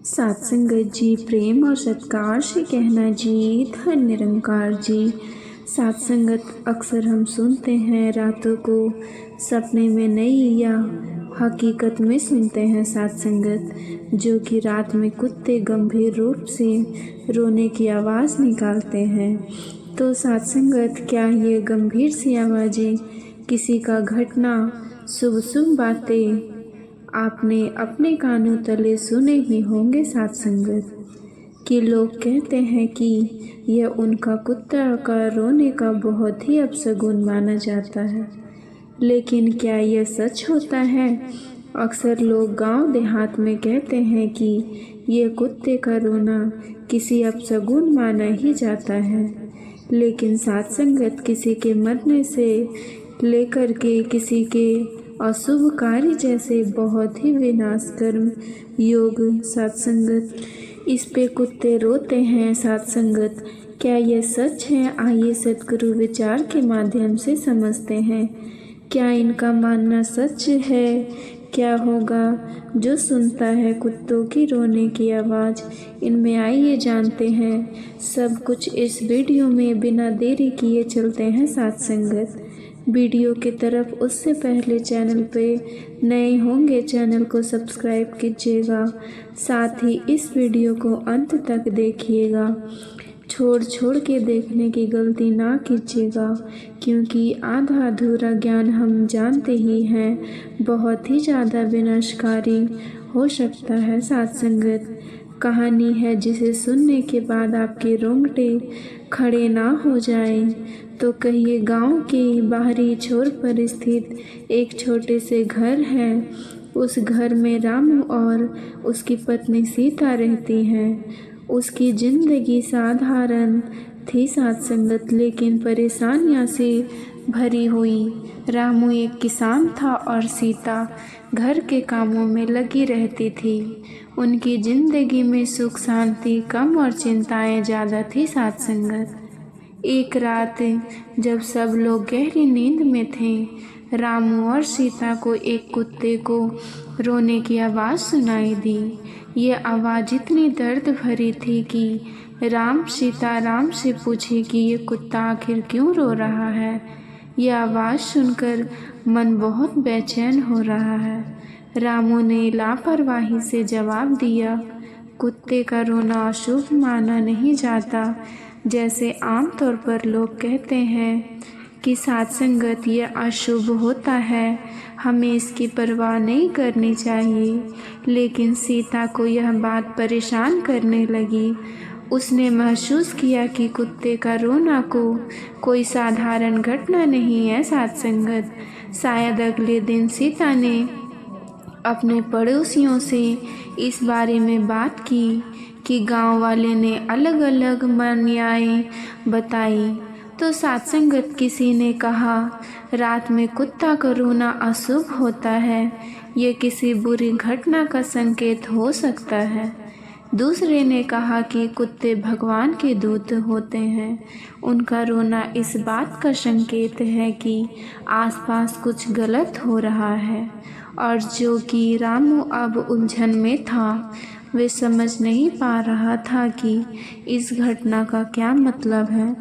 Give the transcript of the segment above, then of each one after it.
सत्संगत जी, प्रेम और सत्कार से कहना जी, धन निरंकार जी। सत्संगत अक्सर हम सुनते हैं रातों को सपने में नहीं या हकीकत में सुनते हैं सत्संगत, जो कि रात में कुत्ते गंभीर रूप से रोने की आवाज़ निकालते हैं। तो सत्संगत, क्या ये गंभीर सी आवाज़ें किसी का घटना, शुभ शुभ बातें आपने अपने कानों तले सुने ही होंगे सत्संगत, कि लोग कहते हैं कि यह उनका कुत्ता का रोने का बहुत ही अपशगुन माना जाता है। लेकिन क्या यह सच होता है? अक्सर लोग गांव देहात में कहते हैं कि यह कुत्ते का रोना किसी अपशगुन माना ही जाता है। लेकिन सत्संगत, किसी के मरने से लेकर के किसी के अशुभ कार्य जैसे बहुत ही विनाशकर्म योग सत्संगत, इस पे कुत्ते रोते हैं सत्संगत, क्या यह सच है? आइए सतगुरु विचार के माध्यम से समझते हैं, क्या इनका मानना सच है? क्या होगा जो सुनता है कुत्तों की रोने की आवाज़? इनमें आइए जानते हैं सब कुछ इस वीडियो में। बिना देरी किए चलते हैं सत्संगत वीडियो की तरफ। उससे पहले चैनल पे नए होंगे, चैनल को सब्सक्राइब कीजिएगा, साथ ही इस वीडियो को अंत तक देखिएगा। छोड़ छोड़ के देखने की गलती ना कीजिएगा, क्योंकि आधा अधूरा ज्ञान हम जानते ही हैं बहुत ही ज़्यादा विनाशकारी हो सकता है सत्संगत। कहानी है जिसे सुनने के बाद आपके रोंगटे खड़े ना हो जाएं। तो कहिए, गांव के बाहरी छोर पर स्थित एक छोटे से घर है। उस घर में रामू और उसकी पत्नी सीता रहती हैं। उसकी जिंदगी साधारण थी सत्संगत, लेकिन परेशानियां से भरी हुई। रामू एक किसान था और सीता घर के कामों में लगी रहती थी। उनकी जिंदगी में सुख शांति कम और चिंताएं ज़्यादा थी सत्संगत। एक रात जब सब लोग गहरी नींद में थे, रामू और सीता को एक कुत्ते को रोने की आवाज़ सुनाई दी। ये आवाज़ इतनी दर्द भरी थी कि राम सीताराम से पूछे कि ये कुत्ता आखिर क्यों रो रहा है। यह आवाज़ सुनकर मन बहुत बेचैन हो रहा है। रामू ने लापरवाही से जवाब दिया, कुत्ते का रोना अशुभ माना नहीं जाता, जैसे आमतौर पर लोग कहते हैं कि सत्संगत ये अशुभ होता है, हमें इसकी परवाह नहीं करनी चाहिए। लेकिन सीता को यह बात परेशान करने लगी। उसने महसूस किया कि कुत्ते का रोना को कोई साधारण घटना नहीं है सत्संगत। शायद अगले दिन सीता ने अपने पड़ोसियों से इस बारे में बात की कि गांव वाले ने अलग अलग मान्यताएं बताई। तो सत्संगत, किसी ने कहा रात में कुत्ता का रोना अशुभ होता है, यह किसी बुरी घटना का संकेत हो सकता है। दूसरे ने कहा कि कुत्ते भगवान के दूत होते हैं, उनका रोना इस बात का संकेत है कि आसपास कुछ गलत हो रहा है। और जो कि रामू अब उलझन में था, वे समझ नहीं पा रहा था कि इस घटना का क्या मतलब है।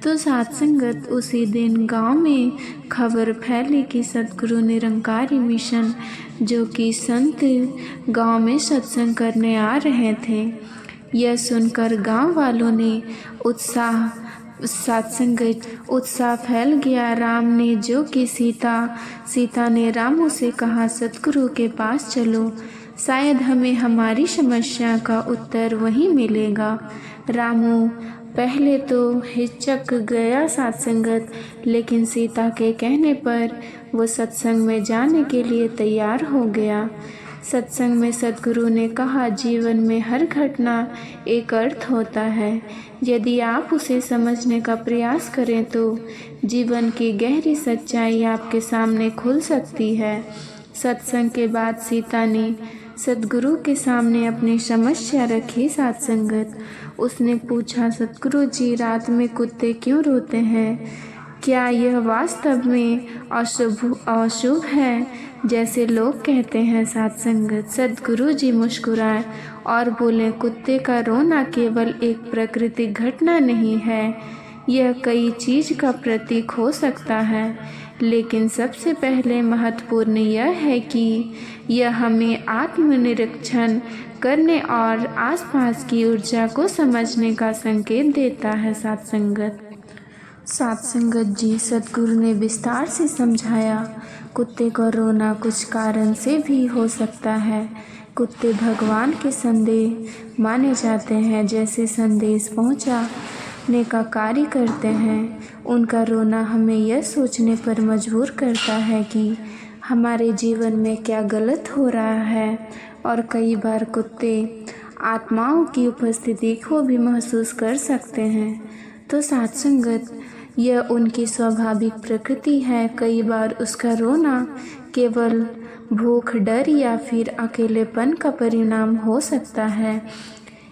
तो सत्संगत, उसी दिन गांव में खबर फैली कि सतगुरु निरंकारी मिशन, जो कि संत गांव में सत्संग करने आ रहे थे। यह सुनकर गांव वालों ने उत्साह फैल गया। राम ने जो कि सीता ने रामू से कहा, सतगुरु के पास चलो, शायद हमें हमारी समस्या का उत्तर वहीं मिलेगा। रामू पहले तो हिचक गया सत्संगत, लेकिन सीता के कहने पर वो सत्संग में जाने के लिए तैयार हो गया। सत्संग में सतगुरु ने कहा, जीवन में हर घटना एक अर्थ होता है। यदि आप उसे समझने का प्रयास करें तो जीवन की गहरी सच्चाई आपके सामने खुल सकती है। सत्संग के बाद सीता ने सतगुरु के सामने अपनी समस्या रखी सत्संगत। उसने पूछा, सतगुरु जी, रात में कुत्ते क्यों रोते हैं? क्या यह वास्तव में अशुभ है? जैसे लोग कहते हैं साथ संगत। सद्गुरु जी मुस्कुराए और बोले, कुत्ते का रोना केवल एक प्राकृतिक घटना नहीं है, यह कई चीज का प्रतीक हो सकता है, लेकिन सबसे पहले महत्वपूर्ण यह है कि यह हमें आत्मनिरीक्षण करने और आसपास की ऊर्जा को समझने का संकेत देता है। साथ संगत जी, सद्गुरु ने विस्तार से समझाया, कुत्ते का रोना कुछ कारण से भी हो सकता है। कुत्ते भगवान के संदेश माने जाते हैं, जैसे संदेश पहुंचाने का कार्य करते हैं। उनका रोना हमें यह सोचने पर मजबूर करता है कि हमारे जीवन में क्या गलत हो रहा है, और कई बार कुत्ते आत्माओं की उपस्थिति को भी महसूस कर सकते हैं। तो साथ संगत, यह उनकी स्वाभाविक प्रकृति है। कई बार उसका रोना केवल भूख, डर या फिर अकेलेपन का परिणाम हो सकता है।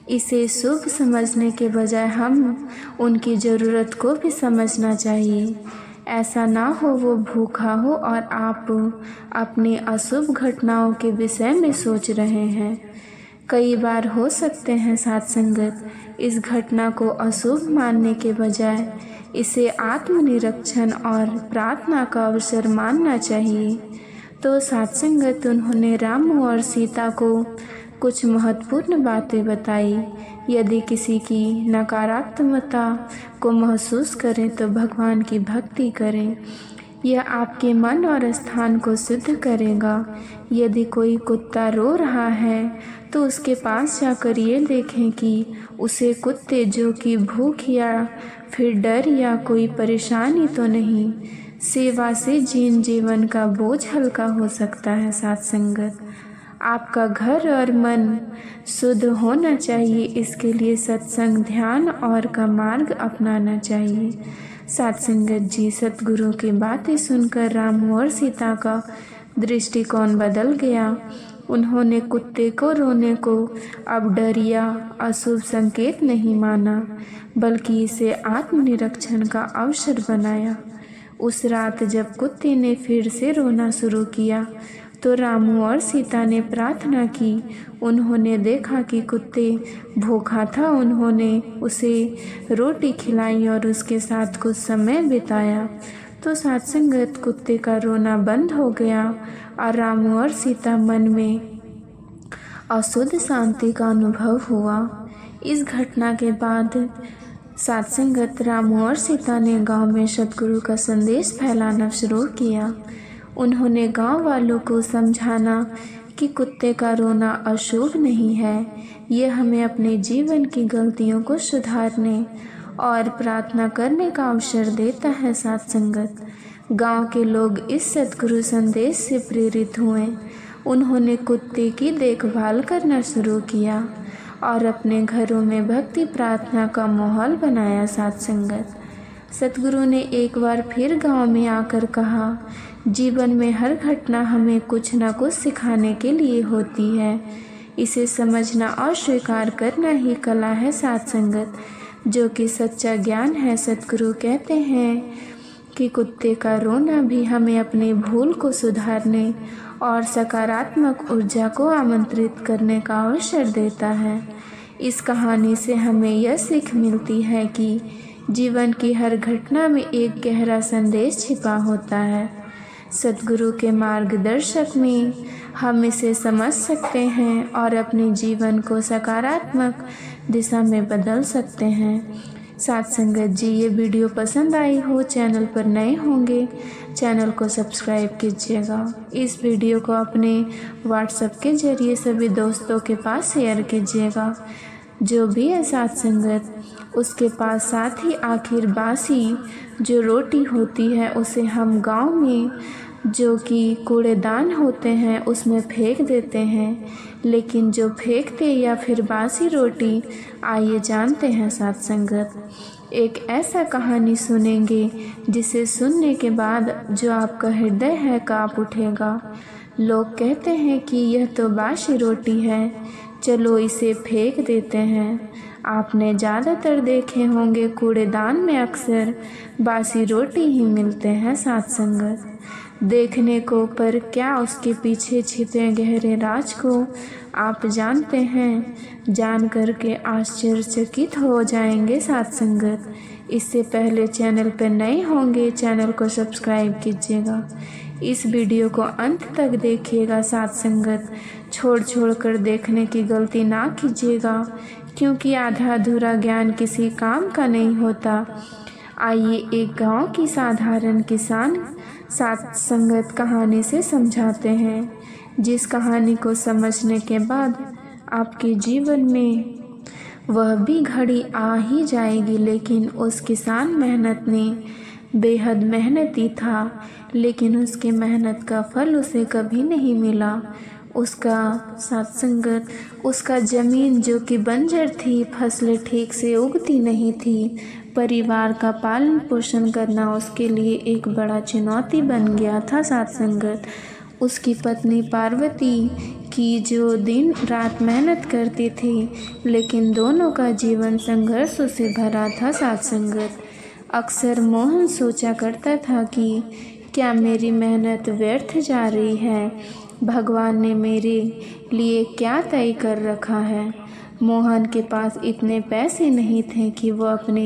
इसे शुभ समझने के बजाय हम उनकी ज़रूरत को भी समझना चाहिए। ऐसा ना हो वो भूखा हो और आप अपनी अशुभ घटनाओं के विषय में सोच रहे हैं। कई बार हो सकते हैं साथ संगत, इस घटना को अशुभ मानने के बजाय इसे आत्मनिरीक्षण और प्रार्थना का अवसर मानना चाहिए। तो साथ संगत, उन्होंने राम और सीता को कुछ महत्वपूर्ण बातें बताई। यदि किसी की नकारात्मकता को महसूस करें तो भगवान की भक्ति करें, यह आपके मन और स्थान को शुद्ध करेगा। यदि कोई कुत्ता रो रहा है तो उसके पास जाकर ये देखें कि उसे कुत्ते जो कि भूख या फिर डर या कोई परेशानी तो नहीं। सेवा से जीवन का बोझ हल्का हो सकता है। साथ संगत, आपका घर और मन शुद्ध होना चाहिए, इसके लिए सत्संग, ध्यान और का मार्ग अपनाना चाहिए। साथ संगत जी, सतगुरु की बातें सुनकर राम और सीता का दृष्टिकोण बदल गया। उन्होंने कुत्ते को रोने को अब डर या अशुभ संकेत नहीं माना, बल्कि इसे आत्मनिरीक्षण का अवसर बनाया। उस रात जब कुत्ते ने फिर से रोना शुरू किया तो रामू और सीता ने प्रार्थना की। उन्होंने देखा कि कुत्ते भूखा था। उन्होंने उसे रोटी खिलाई और उसके साथ कुछ समय बिताया। तो साथ संगत, कुत्ते का रोना बंद हो गया और रामू और सीता मन में अशुद्ध शांति का अनुभव हुआ। इस घटना के बाद साथ संगत, रामू और सीता ने गांव में सतगुरु का संदेश फैलाना शुरू किया। उन्होंने गांव वालों को समझाना कि कुत्ते का रोना अशुभ नहीं है, यह हमें अपने जीवन की गलतियों को सुधारने और प्रार्थना करने का अवसर देता है। साथ संगत, गांव के लोग इस सतगुरु संदेश से प्रेरित हुए। उन्होंने कुत्ते की देखभाल करना शुरू किया और अपने घरों में भक्ति प्रार्थना का माहौल बनाया। साथ संगत, सतगुरु ने एक बार फिर गांव में आकर कहा, जीवन में हर घटना हमें कुछ न कुछ सिखाने के लिए होती है। इसे समझना और स्वीकार करना ही कला है। साथ संगत, जो कि सच्चा ज्ञान है। सतगुरु कहते हैं कि कुत्ते का रोना भी हमें अपने भूल को सुधारने और सकारात्मक ऊर्जा को आमंत्रित करने का अवसर देता है। इस कहानी से हमें यह सीख मिलती है कि जीवन की हर घटना में एक गहरा संदेश छिपा होता है। सतगुरु के मार्गदर्शक में हम इसे समझ सकते हैं और अपने जीवन को सकारात्मक दिशा में बदल सकते हैं। साथ संगत जी, ये वीडियो पसंद आई हो, चैनल पर नए होंगे चैनल को सब्सक्राइब कीजिएगा। इस वीडियो को अपने व्हाट्सएप के जरिए सभी दोस्तों के पास शेयर कीजिएगा। जो भी है साथ संगत, उसके पास साथ ही आखिर बासी जो रोटी होती है उसे हम गांव में जो कि कूड़ेदान होते हैं उसमें फेंक देते हैं, लेकिन जो फेंकते या फिर बासी रोटी, आइए जानते हैं साथ संगत। एक ऐसा कहानी सुनेंगे जिसे सुनने के बाद जो आपका हृदय है काँप उठेगा। लोग कहते हैं कि यह तो बासी रोटी है, चलो इसे फेंक देते हैं। आपने ज़्यादातर देखे होंगे कूड़ेदान में अक्सर बासी रोटी ही मिलते हैं। साथ संगत, देखने को, पर क्या उसके पीछे छिपे गहरे राज को आप जानते हैं? जान कर के आश्चर्यचकित हो जाएंगे साथ संगत। इससे पहले चैनल पर नए होंगे, चैनल को सब्सक्राइब कीजिएगा। इस वीडियो को अंत तक देखिएगा साथ संगत। छोड़ छोड़ कर देखने की गलती ना कीजिएगा, क्योंकि आधा अधूरा ज्ञान किसी काम का नहीं होता। आइए एक गांव की साधारण किसान साथ संगत कहानी से समझाते हैं, जिस कहानी को समझने के बाद आपके जीवन में वह भी घड़ी आ ही जाएगी। लेकिन उस किसान मेहनत ने बेहद मेहनती था, लेकिन उसके मेहनत का फल उसे कभी नहीं मिला। उसका सत्संगत, उसका ज़मीन जो कि बंजर थी, फसलें ठीक से उगती नहीं थी। परिवार का पालन पोषण करना उसके लिए एक बड़ा चुनौती बन गया था सत्संगत। उसकी पत्नी पार्वती की जो दिन रात मेहनत करती थी, लेकिन दोनों का जीवन संघर्ष से भरा था सत्संगत। अक्सर मोहन सोचा करता था कि क्या मेरी मेहनत व्यर्थ जा रही है? भगवान ने मेरे लिए क्या तय कर रखा है? मोहन के पास इतने पैसे नहीं थे कि वो अपने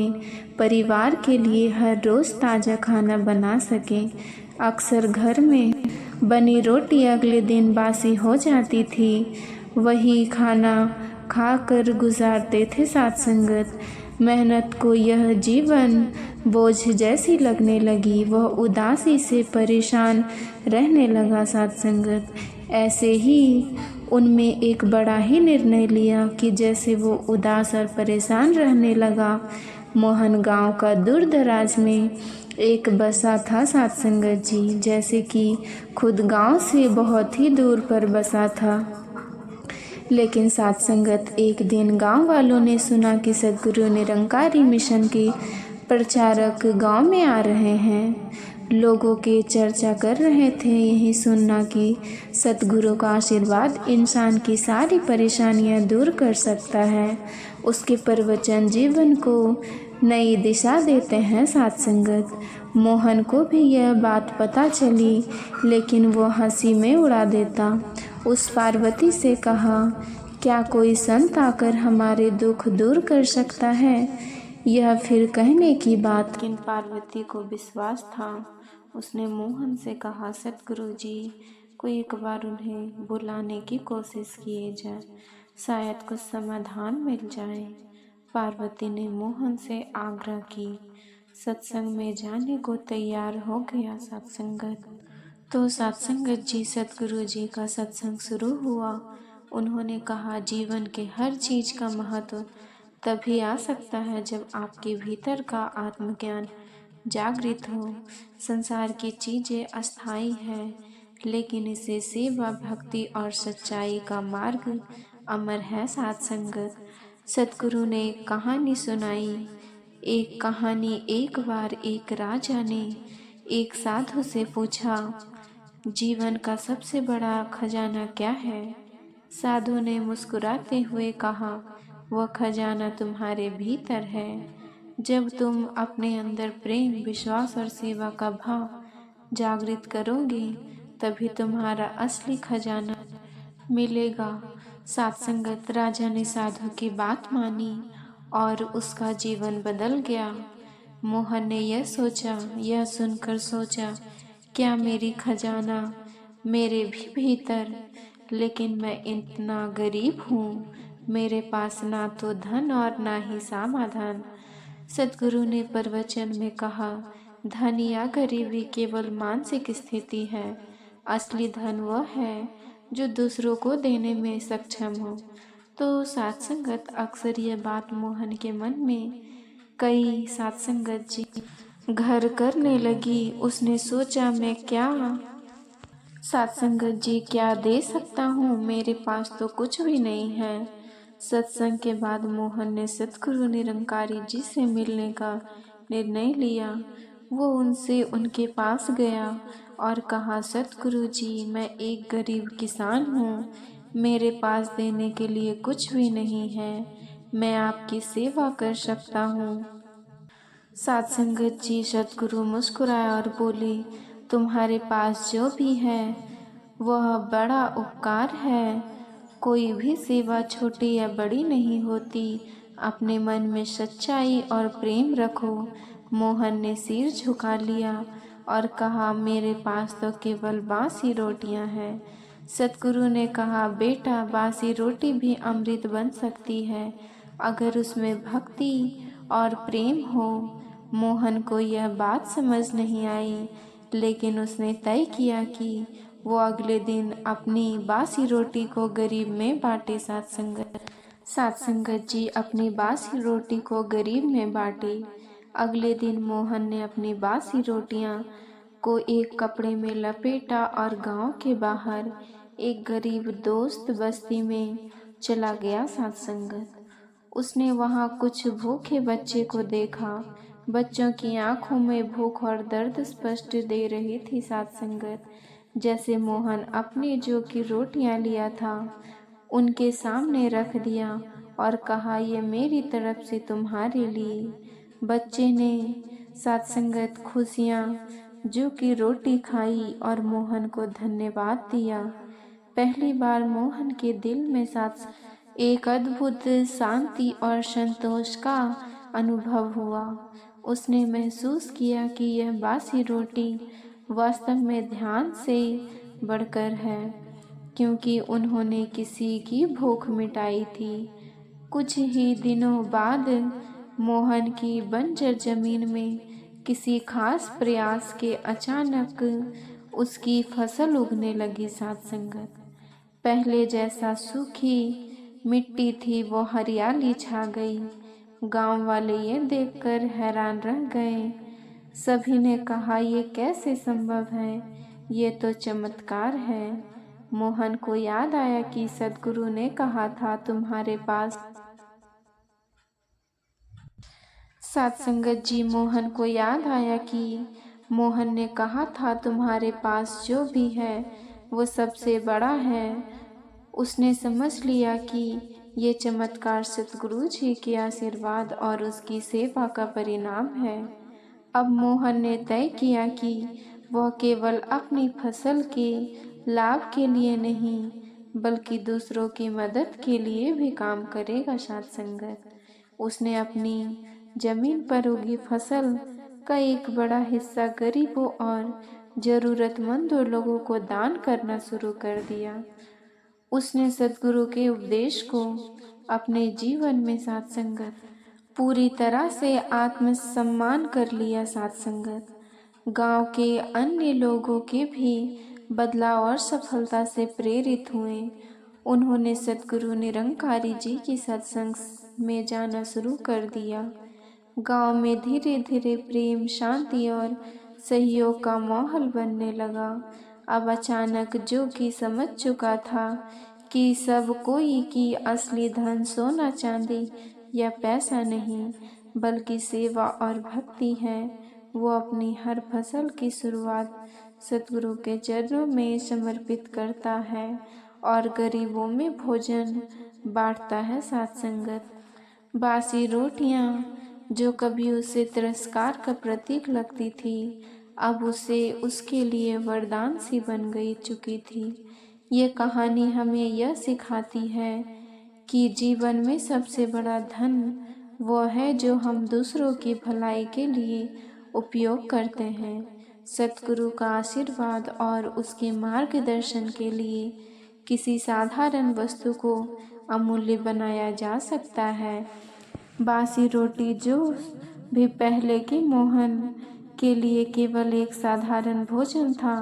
परिवार के लिए हर रोज़ ताज़ा खाना बना सके। अक्सर घर में बनी रोटी अगले दिन बासी हो जाती थी। वही खाना खाकर गुजारते थे सत्संगत। मेहनत को यह जीवन बोझ जैसी लगने लगी। वह उदासी से परेशान रहने लगा सत्संगत। ऐसे ही उनमें एक बड़ा ही निर्णय लिया कि जैसे वो उदास और परेशान रहने लगा, मोहन गांव का दूर दराज में एक बसा था सत्संगत जी, जैसे कि खुद गांव से बहुत ही दूर पर बसा था। लेकिन सत्संगत एक दिन गांव वालों ने सुना कि सद्गुरु निरंकारी मिशन के प्रचारक गांव में आ रहे हैं। लोगों के चर्चा कर रहे थे यही सुनना कि सद्गुरु का आशीर्वाद इंसान की सारी परेशानियां दूर कर सकता है। उसके प्रवचन जीवन को नई दिशा देते हैं सत्संगत। मोहन को भी यह बात पता चली, लेकिन वो हंसी में उड़ा देता। उस पार्वती से कहा, क्या कोई संत आकर हमारे दुख दूर कर सकता है? यह फिर कहने की बात। लेकिन पार्वती को विश्वास था। उसने मोहन से कहा, सतगुरु जी को एक बार उन्हें बुलाने की कोशिश किए जाए, शायद कुछ समाधान मिल जाए। पार्वती ने मोहन से आग्रह की। सत्संग में जाने को तैयार हो गया सत्संगत। तो सत्संगत जी सतगुरु जी का सत्संग शुरू हुआ। उन्होंने कहा, जीवन के हर चीज का महत्व तभी आ सकता है जब आपके भीतर का आत्मज्ञान जागृत हो। संसार की चीजें अस्थाई है, लेकिन इसे सेवा, भक्ति और सच्चाई का मार्ग अमर है सत्संगत। सतगुरु ने एक कहानी सुनाई। एक कहानी, एक बार एक राजा ने एक साधु से पूछा, जीवन का सबसे बड़ा खजाना क्या है? साधु ने मुस्कुराते हुए कहा, वह खजाना तुम्हारे भीतर है। जब तुम अपने अंदर प्रेम, विश्वास और सेवा का भाव जागृत करोगे, तभी तुम्हारा असली खजाना मिलेगा। सत्संगत राजा ने साधु की बात मानी और उसका जीवन बदल गया। मोहन ने यह सुनकर सोचा, क्या मेरी खजाना मेरे भी भीतर? लेकिन मैं इतना गरीब हूँ, मेरे पास ना तो धन और ना ही समाधान। सतगुरु ने प्रवचन में कहा, धन या गरीबी केवल मानसिक स्थिति है। असली धन वह है जो दूसरों को देने में सक्षम हो। तो सत्संगत अक्सर यह बात मोहन के मन में कई सत्संगत जी घर करने लगी। उसने सोचा, मैं क्या सत्संगत जी क्या दे सकता हूँ? मेरे पास तो कुछ भी नहीं है। सत्संग के बाद मोहन ने सतगुरु निरंकारी जी से मिलने का निर्णय लिया। वो उनसे उनके पास गया और कहा, सतगुरु जी मैं एक गरीब किसान हूँ, मेरे पास देने के लिए कुछ भी नहीं है, मैं आपकी सेवा कर सकता हूँ। सत्संगत जी सतगुरु मुस्कुराए और बोले, तुम्हारे पास जो भी है वह बड़ा उपकार है। कोई भी सेवा छोटी या बड़ी नहीं होती। अपने मन में सच्चाई और प्रेम रखो। मोहन ने सिर झुका लिया और कहा, मेरे पास तो केवल बासी रोटियां हैं। सतगुरु ने कहा, बेटा, बासी रोटी भी अमृत बन सकती है अगर उसमें भक्ति और प्रेम हो। मोहन को यह बात समझ नहीं आई, लेकिन उसने तय किया कि वो अगले दिन अपनी बासी रोटी को गरीब में बांटे। सत्संगत जी अपनी बासी रोटी को गरीब में बांटे। अगले दिन मोहन ने अपनी बासी रोटियां को एक कपड़े में लपेटा और गांव के बाहर एक गरीब दोस्त बस्ती में चला गया। सत्संगत उसने वहां कुछ भूखे बच्चे को देखा। बच्चों की आंखों में भूख और दर्द स्पष्ट दे रही थी। सत्संगत जैसे मोहन अपनी जो की रोटियां लिया था उनके सामने रख दिया और कहा, ये मेरी तरफ से तुम्हारे लिए। बच्चे ने सत्संगत खुशियां जो की रोटी खाई और मोहन को धन्यवाद दिया। पहली बार मोहन के दिल में एक अद्भुत शांति और संतोष का अनुभव हुआ। उसने महसूस किया कि यह बासी रोटी वास्तव में ध्यान से बढ़कर है, क्योंकि उन्होंने किसी की भूख मिटाई थी। कुछ ही दिनों बाद मोहन की बंजर जमीन में किसी खास प्रयास के अचानक उसकी फसल उगने लगी। सत्संगत पहले जैसा सूखी मिट्टी थी वो हरियाली छा गई। गांव वाले ये देखकर हैरान रह गए। सभी ने कहा, ये कैसे संभव है? ये तो चमत्कार है। मोहन को याद आया कि सद्गुरु ने कहा था, तुम्हारे पास। सत्संगत जी मोहन को याद आया कि मोहन ने कहा था, तुम्हारे पास जो भी है वो सबसे बड़ा है। उसने समझ लिया कि ये चमत्कार सतगुरु जी के आशीर्वाद और उसकी सेवा का परिणाम है। अब मोहन ने तय किया कि वह केवल अपनी फसल के लाभ के लिए नहीं, बल्कि दूसरों की मदद के लिए भी काम करेगा। सत्संगत उसने अपनी जमीन पर उगी फसल का एक बड़ा हिस्सा गरीबों और जरूरतमंदों लोगों को दान करना शुरू कर दिया। उसने सद्गुरु के उपदेश को अपने जीवन में सत्संगत पूरी तरह से आत्मसम्मान कर लिया। सत्संगत गांव के अन्य लोगों के भी बदलाव और सफलता से प्रेरित हुए। उन्होंने सद्गुरु निरंकारी जी की सत्संग में जाना शुरू कर दिया। गांव में धीरे धीरे प्रेम, शांति और सहयोग का माहौल बनने लगा। अब अचानक जो कि समझ चुका था कि सब कोई की असली धन सोना चांदी या पैसा नहीं, बल्कि सेवा और भक्ति है, वो अपनी हर फसल की शुरुआत सतगुरु के चरणों में समर्पित करता है और गरीबों में भोजन बांटता है। सत्संगत बासी रोटियां जो कभी उसे तिरस्कार का प्रतीक लगती थी, अब उसे उसके लिए वरदान सी बन गई चुकी थी। ये कहानी हमें यह सिखाती है कि जीवन में सबसे बड़ा धन वो है जो हम दूसरों की भलाई के लिए उपयोग करते हैं। सतगुरु का आशीर्वाद और उसके मार्गदर्शन के लिए किसी साधारण वस्तु को अमूल्य बनाया जा सकता है। बासी रोटी जो भी पहले के मोहन के लिए केवल एक साधारण भोजन था,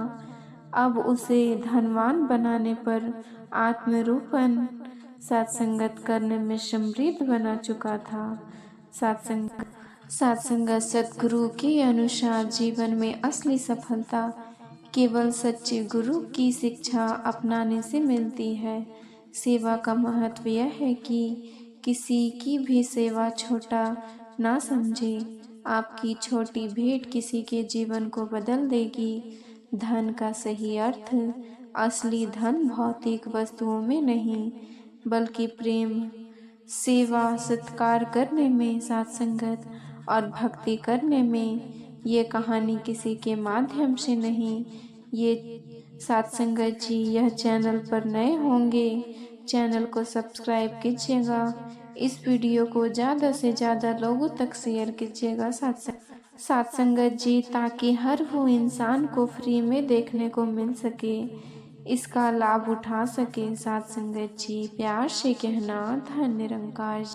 अब उसे धनवान बनाने पर आत्मरूपण सत्संगत करने में समृद्ध बना चुका था। सत्संगत सतगुरु के अनुसार जीवन में असली सफलता केवल सच्चे गुरु की शिक्षा अपनाने से मिलती है। सेवा का महत्व यह है कि किसी की भी सेवा छोटा ना समझे। आपकी छोटी भेंट किसी के जीवन को बदल देगी। धन का सही अर्थ असली धन भौतिक वस्तुओं में नहीं, बल्कि प्रेम, सेवा, सत्कार करने में, सत्संगत और भक्ति करने में ये कहानी किसी के माध्यम से नहीं। ये साथ संगत जी, यह चैनल पर नए होंगे, चैनल को सब्सक्राइब कीजिएगा। इस वीडियो को ज़्यादा से ज़्यादा लोगों तक शेयर कीजिएगा साथ संगत जी, ताकि हर वो इंसान को फ्री में देखने को मिल सके, इसका लाभ उठा सके। साथ संगत जी, प्यार से कहना, धन्य निरंकार।